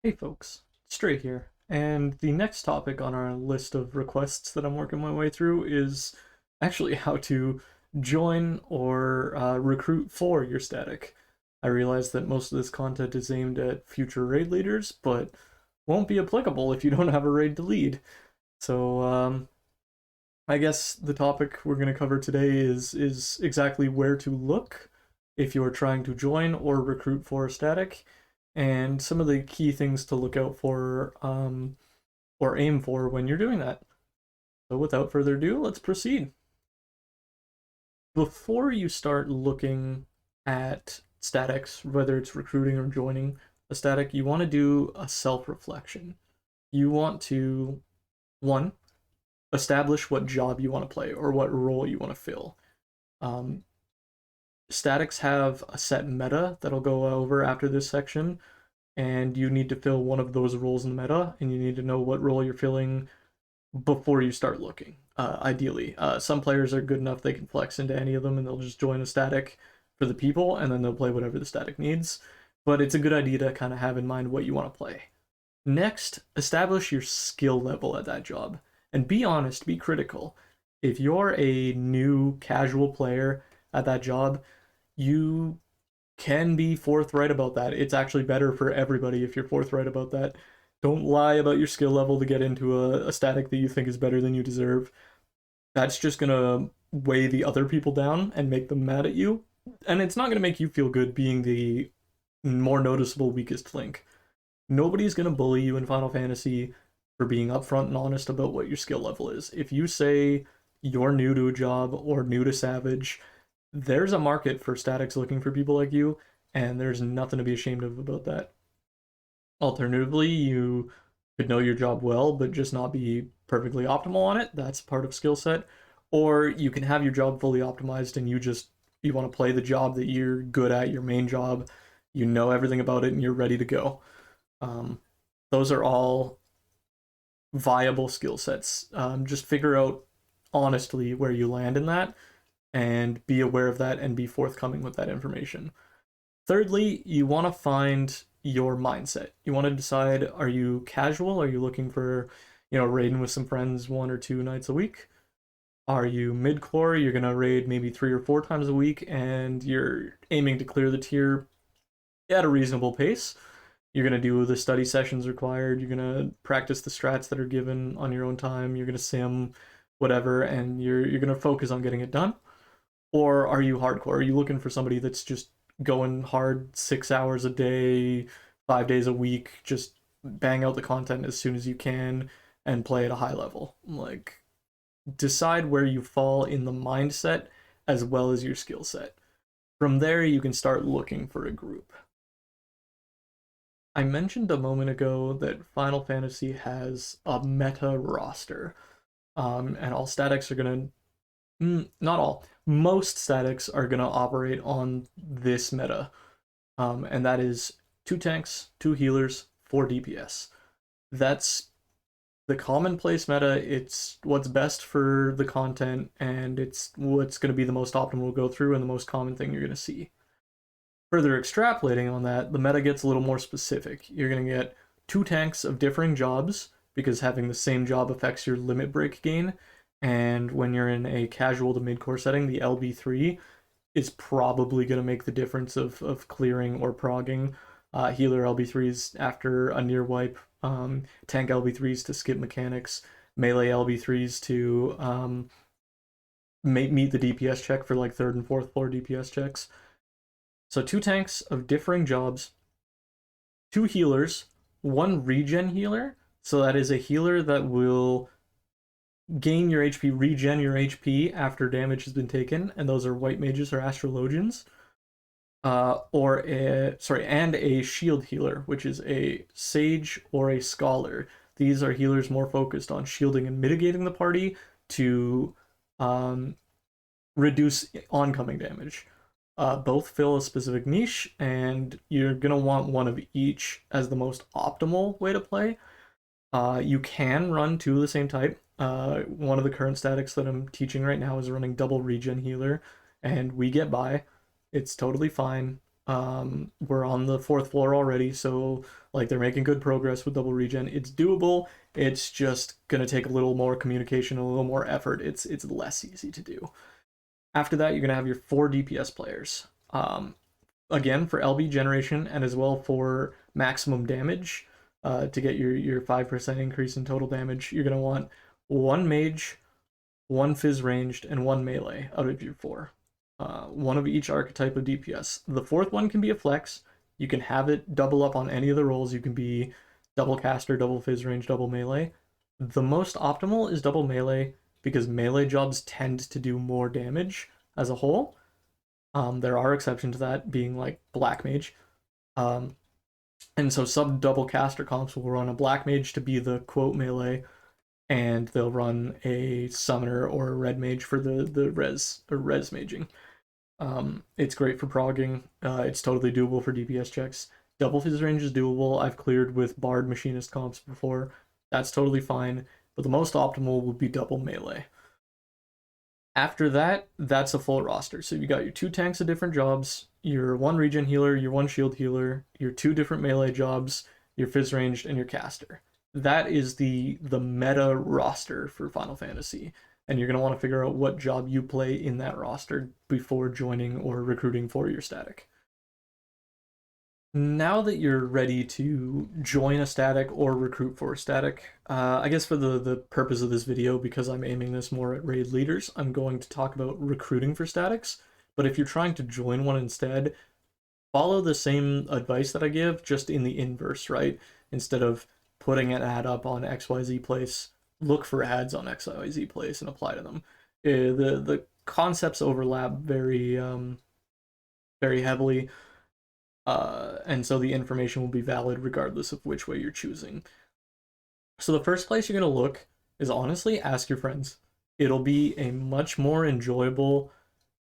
Hey folks, Stray here, and the next topic on our list of requests that I'm working my way through is actually how to join or recruit for your static. I realize that most of this content is aimed at future raid leaders, but won't be applicable if you don't have a raid to lead. So I guess the topic we're going to cover today is exactly where to look if you're trying to join or recruit for a static, and some of the key things to look out for or aim for when you're doing that. So without further ado, let's proceed. Before you start looking at statics, whether it's recruiting or joining a static, you want to do a self-reflection. You want to, one, establish what job you want to play or what role you want to fill. Um, Statics have a set meta that I'll go over after this section, and you need to fill one of those roles in the meta, and you need to know what role you're filling before you start looking. Ideally, some players are good enough they can flex into any of them, and they'll just join a static for the people, and then they'll play whatever the static needs. But it's a good idea to kind of have in mind what you want to play. Next, establish your skill level at that job, and be honest, be critical. If you're a new casual player at that job, you can be forthright about that. It's actually better for everybody if you're forthright about that. Don't lie about your skill level to get into a static that you think is better than you deserve. That's just gonna weigh the other people down and make them mad at you. And it's not gonna make you feel good being the more noticeable weakest link. Nobody's gonna bully you in Final Fantasy for being upfront and honest about what your skill level is. If you say you're new to a job or new to Savage, there's a market for statics looking for people like you, and there's nothing to be ashamed of about that. Alternatively, you could know your job well, but just not be perfectly optimal on it. That's part of skill set. Or you can have your job fully optimized and you want to play the job that you're good at, your main job, you know everything about it, and you're ready to go. Um, those are all viable skill sets. Just figure out honestly where you land in that and be aware of that and be forthcoming with that information. Thirdly, you want to find your mindset. You want to decide, are you casual? Are you looking for, raiding with some friends 1 or 2 nights a week? Are you mid-core? You're going to raid maybe 3 or 4 times a week and you're aiming to clear the tier at a reasonable pace. You're going to do the study sessions required. You're going to practice the strats that are given on your own time. You're going to sim, whatever, and you're going to focus on getting it done. Or are you hardcore? Are you looking for somebody that's just going hard 6 hours a day, 5 days a week, just bang out the content as soon as you can and play at a high level? Like, decide where you fall in the mindset as well as your skill set. From there, you can start looking for a group. I mentioned a moment ago that Final Fantasy has a meta roster, and all statics are going to, not all, most statics are going to operate on this meta, and that is 2 tanks, 2 healers, 4 DPS. That's the commonplace meta. It's what's best for the content, and it's what's going to be the most optimal to go through and the most common thing you're going to see. Further extrapolating on that, the meta gets a little more specific. You're going to get 2 tanks of differing jobs because having the same job affects your limit break gain. And when you're in a casual to mid-core setting, the LB3 is probably going to make the difference of clearing or progging. Healer LB3s after a near wipe, tank LB3s to skip mechanics, melee LB3s to meet the DPS check for like 3rd and 4th floor DPS checks. So 2 tanks of differing jobs, 2 healers, 1 regen healer. So that is a healer that will gain your HP, regen your HP after damage has been taken, and those are white mages or astrologians. And a shield healer, which is a sage or a scholar. These are healers more focused on shielding and mitigating the party to reduce oncoming damage. Both fill a specific niche, and you're going to want one of each as the most optimal way to play. You can run 2 of the same type. One of the current statics that I'm teaching right now is running double regen healer, and we get by. It's totally fine. We're on the 4th floor already, so like they're making good progress with double regen. It's doable. It's just gonna take a little more communication, a little more effort. It's less easy to do. After that, you're gonna have your 4 DPS players. Again, for LB generation and as well for maximum damage, to get your 5% increase in total damage, you're gonna want one mage, one fizz ranged, and one melee out of your 4. One of each archetype of DPS. The 4th one can be a flex. You can have it double up on any of the roles. You can be double caster, double fizz range, double melee. The most optimal is double melee because melee jobs tend to do more damage as a whole. There are exceptions to that, being like black mage. Um, and so sub double caster comps will run a black mage to be the quote melee, and they'll run a summoner or a red mage for the res or res maging. It's great for progging. It's totally doable for DPS checks. Double fizz range is doable. I've cleared with Bard Machinist comps before. That's totally fine. But the most optimal would be double melee. After that, that's a full roster. So you got your 2 tanks of different jobs, your 1 regen healer, your 1 shield healer, your 2 different melee jobs, your fizz ranged, and your caster. That is the meta roster for Final Fantasy, and you're going to want to figure out what job you play in that roster before joining or recruiting for your static. Now that you're ready to join a static or recruit for a static, I guess for the purpose of this video, because I'm aiming this more at raid leaders, I'm going to talk about recruiting for statics. But if you're trying to join one instead, follow the same advice that I give, just in the inverse, right? Instead of putting an ad up on XYZ place, look for ads on XYZ place and apply to them. The concepts overlap very heavily, and so the information will be valid regardless of which way you're choosing. So the first place you're going to look is honestly ask your friends. It'll be a much more enjoyable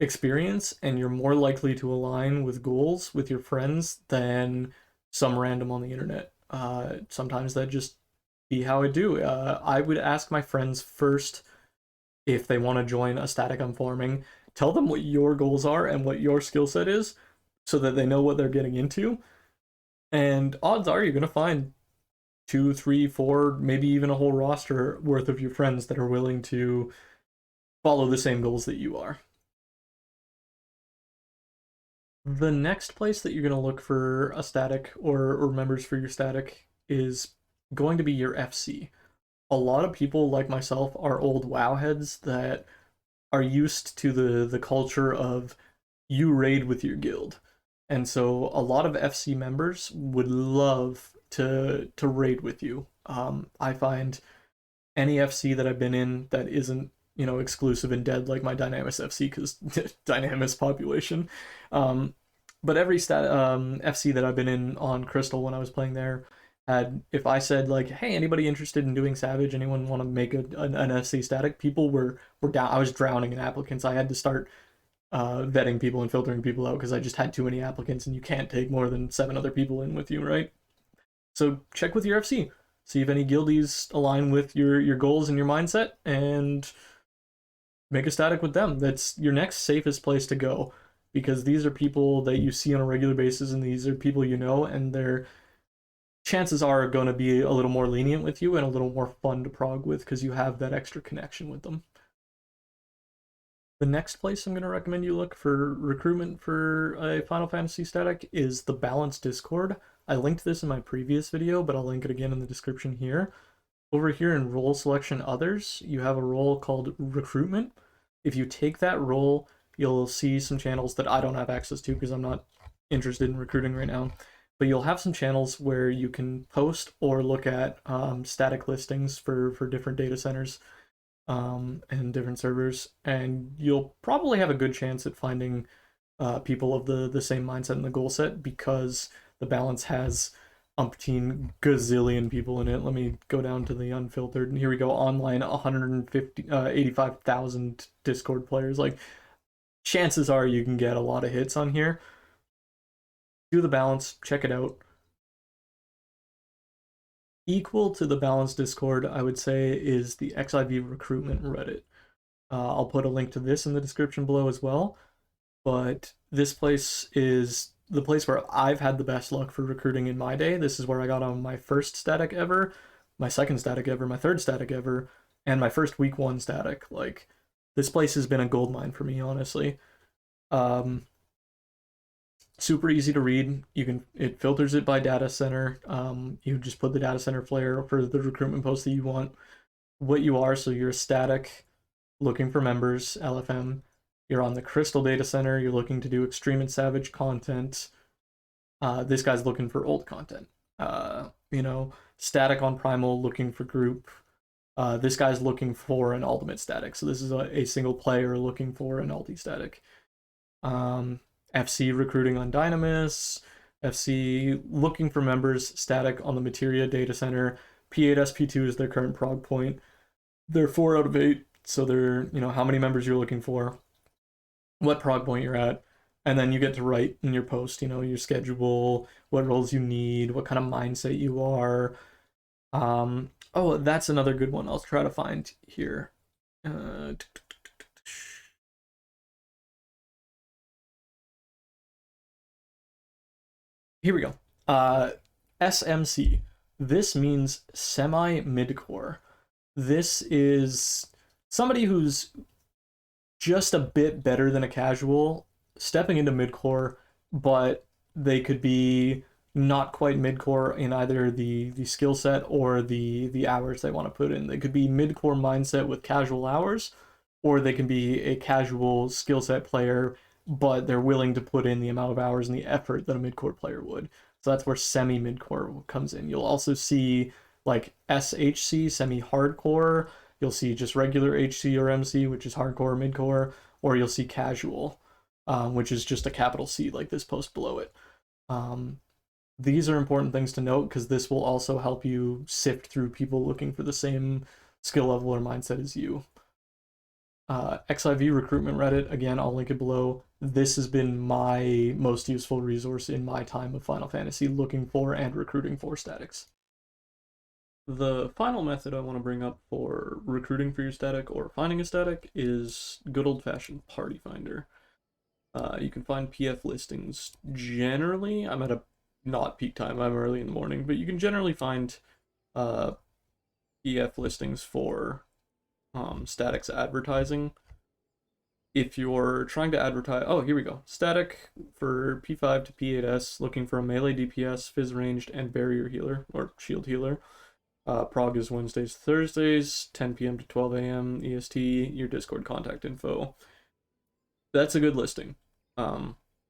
experience, and you're more likely to align with goals with your friends than some random on the internet. Sometimes that just be how I do. I would ask my friends first if they want to join a static I'm forming. Tell them what your goals are and what your skill set is so that they know what they're getting into. And odds are you're going to find 2, 3, 4, maybe even a whole roster worth of your friends that are willing to follow the same goals that you are. The next place that you're going to look for a static or members for your static is going to be your FC. A lot of people like myself are old WoW heads that are used to the culture of you raid with your guild. And so a lot of FC members would love to raid with you. I find any FC that I've been in that isn't, exclusive and dead like my Dynamis FC, because Dynamis population. But every FC that I've been in on Crystal when I was playing there had, if I said like, hey, anybody interested in doing Savage, anyone want to make an FC static, people were down. I was drowning in applicants. I had to start vetting people and filtering people out because I just had too many applicants, and you can't take more than 7 other people in with you, right? So check with your FC, see if any guildies align with your goals and your mindset, and make a static with them. That's your next safest place to go, because these are people that you see on a regular basis, and these are people you know, and their chances are going to be a little more lenient with you and a little more fun to prog with because you have that extra connection with them. The next place I'm going to recommend you look for recruitment for a Final Fantasy static is the Balance Discord. I linked this in my previous video, but I'll link it again in the description here. Over here in role selection others, you have a role called recruitment. If you take that role, you'll see some channels that I don't have access to because I'm not interested in recruiting right now. But you'll have some channels where you can post or look at static listings for different data centers and different servers, and you'll probably have a good chance at finding people of the same mindset and the goal set, because the balance has umpteen gazillion people in it. Let me go down to the unfiltered, and here we go. Online, 85,000 Discord players. Like, chances are you can get a lot of hits on here. Do the balance, check it out. Equal to the balance Discord, I would say, is the XIV recruitment Reddit. I'll put a link to this in the description below as well. But this place is the place where I've had the best luck for recruiting in my day. This is where I got on my first static ever, my second static ever, my third static ever, and my first week one static. Like, this place has been a gold mine for me, honestly. Um, Super easy to read. It filters it by data center. You just put the data center flare for the recruitment post that you want, what you are. So you're a static looking for members, LFM. You're on the Crystal data center. You're looking to do extreme and savage content. This guy's looking for old content. Static on Primal looking for group. This guy's looking for an ultimate static. So this is a single player looking for an ulti static. FC recruiting on Dynamis. FC looking for members, static on the Materia data center. P8S, P2 is their current prog point. They're 4 out of 8, so they're, how many members you're looking for, what prog point you're at, and then you get to write in your post, your schedule, what roles you need, what kind of mindset you are. Oh, that's another good one. I'll try to find here. Here we go. SMC. This means semi midcore. This is somebody who's just a bit better than a casual, stepping into midcore, but they could be not quite midcore in either the skill set or the hours they want to put in. They could be midcore mindset with casual hours, or they can be a casual skill set player, but they're willing to put in the amount of hours and the effort that a midcore player would. So that's where semi midcore comes in. You'll also see like SHC, semi hardcore. You'll see just regular HC or MC, which is hardcore or midcore, or you'll see casual, which is just a capital C like this post below it. These are important things to note because this will also help you sift through people looking for the same skill level or mindset as you. XIV recruitment Reddit, again, I'll link it below. This has been my most useful resource in my time of Final Fantasy looking for and recruiting for statics. The final method I want to bring up for recruiting for your static or finding a static is good old-fashioned party finder. You can find PF listings generally. I'm at a not peak time, I'm early in the morning, but you can generally find PF listings for statics advertising. If you're trying to advertise, oh, here we go. Static for P5 to P8S, looking for a melee DPS, Fizz ranged, and barrier healer, or shield healer. Prog is Wednesdays to Thursdays, 10 p.m. to 12 a.m. EST, your Discord contact info. That's a good listing.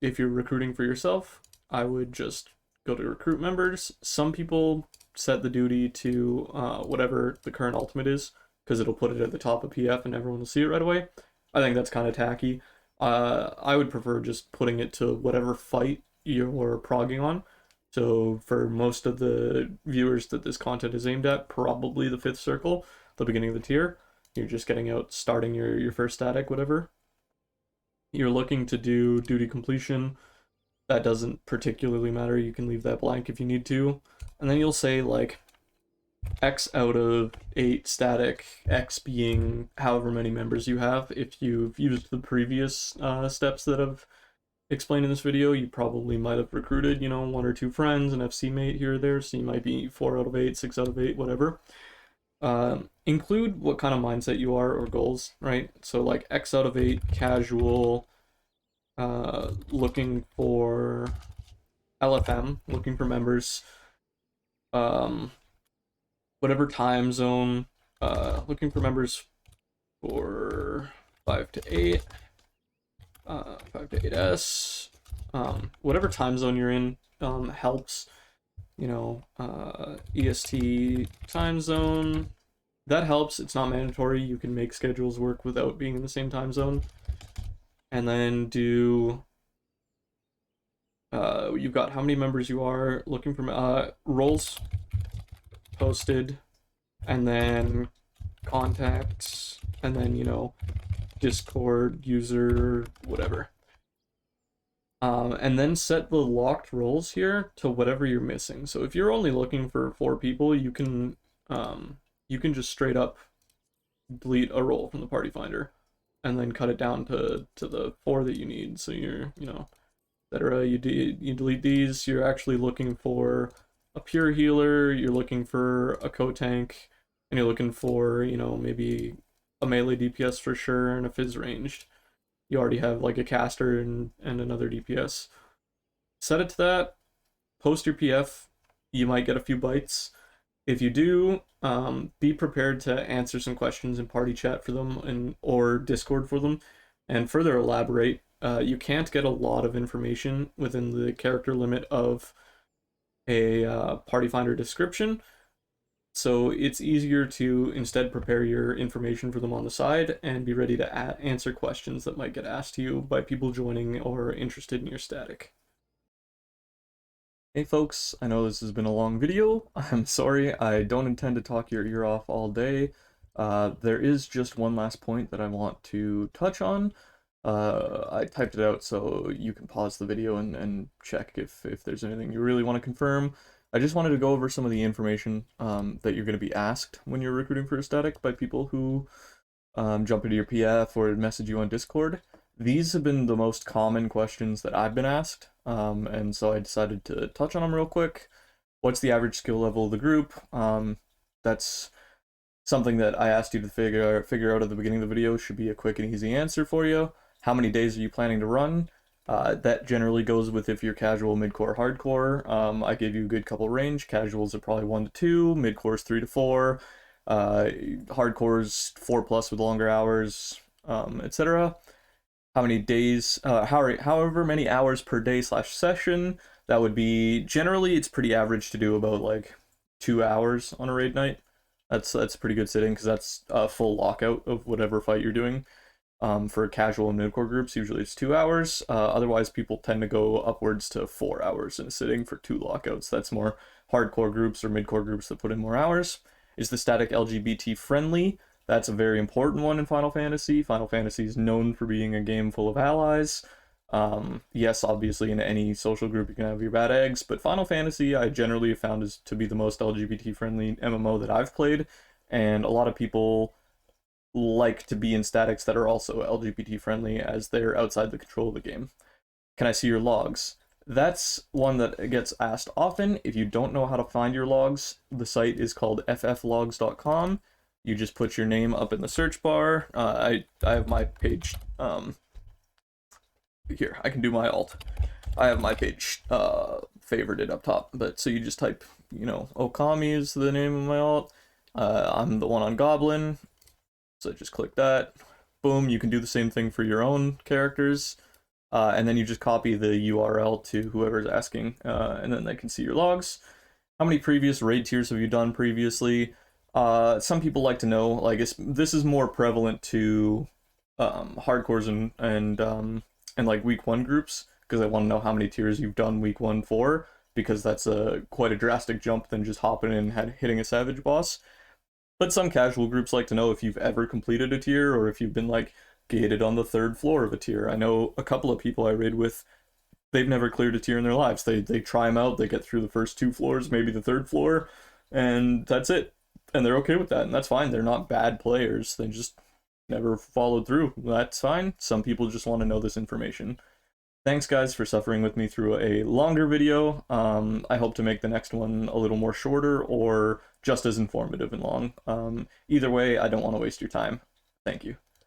If you're recruiting for yourself, I would just go to recruit members. Some people set the duty to whatever the current ultimate is, because it'll put it at the top of PF and everyone will see it right away. I think that's kind of tacky. I would prefer just putting it to whatever fight you're progging on. So for most of the viewers that this content is aimed at, probably the 5th circle, the beginning of the tier. You're just getting out, starting your first static, whatever. You're looking to do duty completion. That doesn't particularly matter. You can leave that blank if you need to. And then you'll say like X out of 8 static, X being however many members you have. If you've used the previous steps that I've explained in this video, you probably might have recruited, 1 or 2 friends, an FC mate here or there, so you might be 4 out of 8, 6 out of 8, whatever. Include what kind of mindset you are or goals, right? So like X out of 8, casual, looking for LFM, looking for members, whatever time zone, looking for members for 5 to 8, 5 to 8S, whatever time zone you're in helps, EST time zone, that helps. It's not mandatory. You can make schedules work without being in the same time zone. And then do, you've got how many members you are looking for, roles posted, and then contacts, and then, Discord, user, whatever. And then set the locked roles here to whatever you're missing. So if you're only looking for 4 people, you can just straight up delete a role from the party finder and then cut it down to the 4 that you need. So you're, etc. You delete these. You're actually looking for a pure healer. You're looking for a co-tank, and you're looking for, you know, maybe a melee DPS for sure and a fizz ranged. You already have like a caster and another DPS. Set it to that. Post your PF. You might get a few bites. If you do, be prepared to answer some questions in party chat for them or Discord for them, and further elaborate. You can't get a lot of information within the character limit of a party finder description, so it's easier to instead prepare your information for them on the side and be ready to answer questions that might get asked to you by people joining or interested in your static. Hey folks, I know this has been a long video. I'm sorry, I don't intend to talk your ear off all day. There is just one last point that I want to touch on. I typed it out so you can pause the video and check if there's anything you really want to confirm. I just wanted to go over some of the information that you're going to be asked when you're recruiting for a static by people who jump into your PF or message you on Discord. These have been the most common questions that I've been asked, and so I decided to touch on them real quick. What's the average skill level of the group? That's something that I asked you to figure out at the beginning of the video. Should be a quick and easy answer for you. How many days are you planning to run? That generally goes with if you're casual, midcore, hardcore. I gave you a good couple range. Casuals are probably 1 to 2, midcore's 3 to 4, hardcore's 4+ with longer hours, etc. How many days, however many hours per day / session. That would be, generally it's pretty average to do about like 2 hours on a raid night. That's pretty good sitting, because that's a full lockout of whatever fight you're doing. For casual and midcore groups, usually it's 2 hours. Otherwise, people tend to go upwards to 4 hours in a sitting for 2 lockouts. That's more hardcore groups or midcore groups that put in more hours. Is the static LGBT friendly? That's a very important one in Final Fantasy. Final Fantasy is known for being a game full of allies. Yes, obviously in any social group you can have your bad eggs, but Final Fantasy I generally have found is to be the most LGBT friendly MMO that I've played, and a lot of people like to be in statics that are also LGBT friendly as they're outside the control of the game. Can I see your logs? That's one that gets asked often. If you don't know how to find your logs, the site is called fflogs.com. You just put your name up in the search bar. I have my page, here, I can do my alt. I have my page favorited up top, but so you just type, you know, Okami is the name of my alt. I'm the one on Goblin, so just click that. Boom, you can do the same thing for your own characters. And then you just copy the URL to whoever's asking, and then they can see your logs. How many previous raid tiers have you done previously? Some people like to know, like, this is more prevalent to hardcores and like week 1 groups, because I want to know how many tiers you've done week 1 for, because that's quite a drastic jump than just hopping in and hitting a savage boss. But some casual groups like to know if you've ever completed a tier, or if you've been like gated on the 3rd floor of a tier. I know a couple of people I raid with, they've never cleared a tier in their lives. They try them out, they get through the first 2 floors, maybe the 3rd floor, and that's it. And they're okay with that, and that's fine. They're not bad players. They just never followed through. That's fine. Some people just want to know this information. Thanks, guys, for suffering with me through a longer video. I hope to make the next one a little more shorter or just as informative and long. Either way, I don't want to waste your time. Thank you.